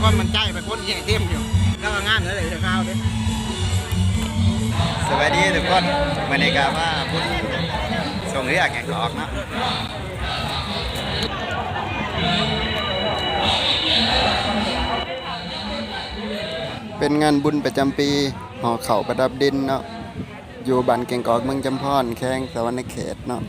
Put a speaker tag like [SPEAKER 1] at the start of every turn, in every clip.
[SPEAKER 1] ความมันใจไปคนแย่งเต็มอยู่แล้วงานอะไรจะข้าวด้วย
[SPEAKER 2] สวัสดีทุกคนวันนี้ก็มาพูดส่งเรียกแข่งออกนะเป็นงานบุญประจำปีห่อเข่าประดับดินเนาะอยู่บ้านแก่งกอกเมืองจำพรแข้งสวรรค์เขตเนาะ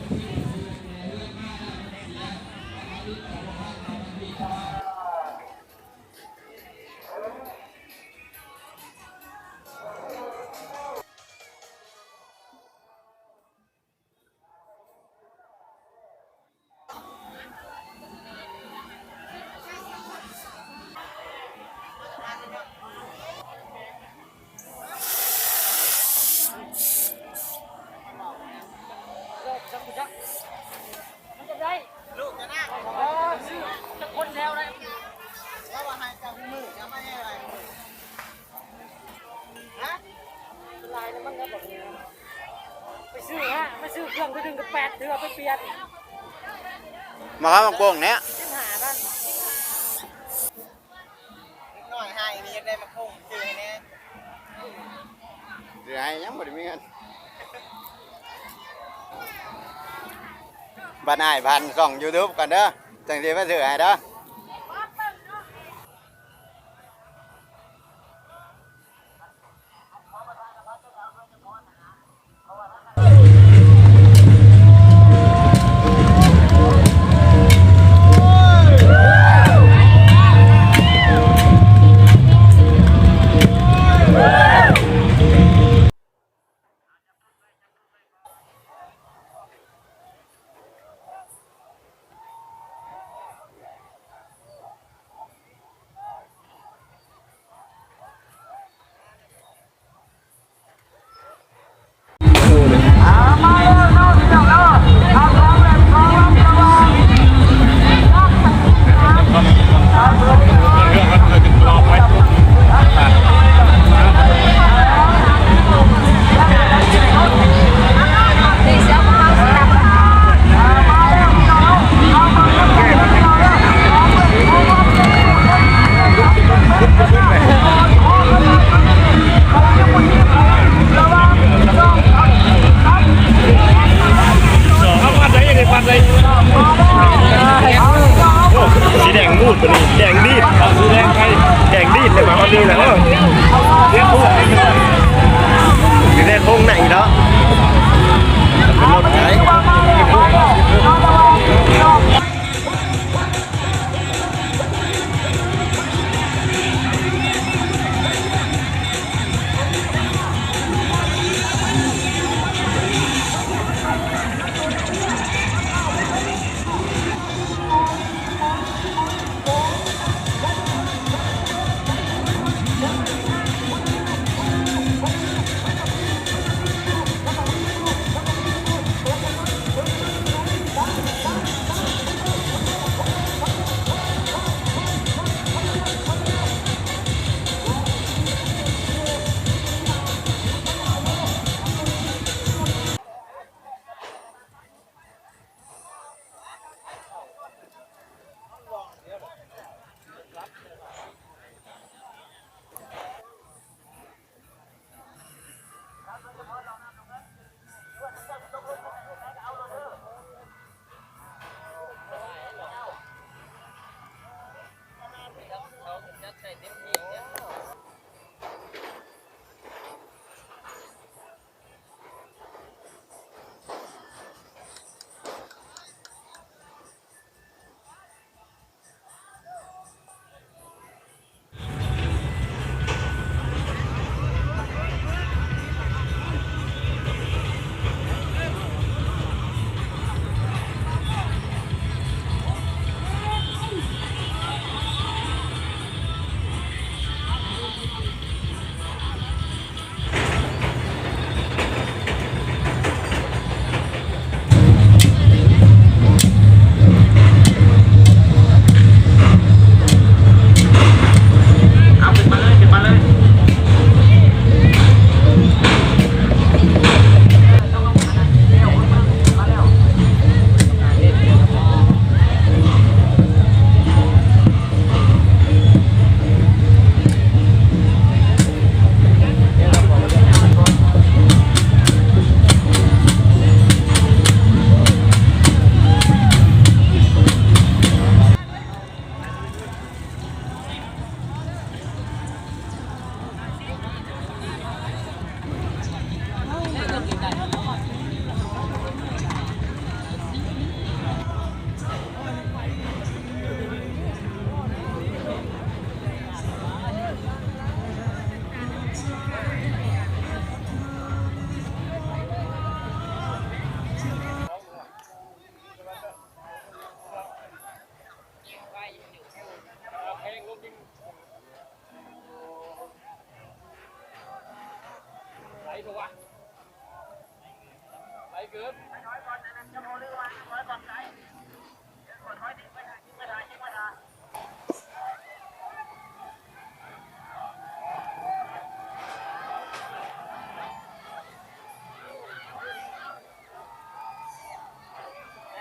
[SPEAKER 1] ลูกจะนั่งจะคนแถวเลยแล้วว่าให้จับมือจะไม่ให้อะไรฮะลายมันก็แบบนี้ไปซื้อฮะไม่ซื้อเครื่องก็ดึงกับ8 เดือนไปเปลี่ยน
[SPEAKER 2] มาครับมาโกงเนี้ย
[SPEAKER 1] หาบ้านหน่อยให้มีได้มาคงซื้อให้แน่
[SPEAKER 2] ซื้อให้ยังบ่ได้มีเงินบ้านอ้ายพันส่อง YouTube ก่อนเด้อจังสิมาซื้อให้เด้อ
[SPEAKER 3] สีแดงมูดตัวนี้แดงดีดสีแดงไทยแดงดีดเลยมาวันนี้นะเรียกผู้สีแดงคงไหนเนาะเป็นรถไถ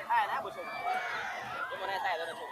[SPEAKER 4] ได้นะผู้ชมยังไม่ได้ใส่แล้วนะชม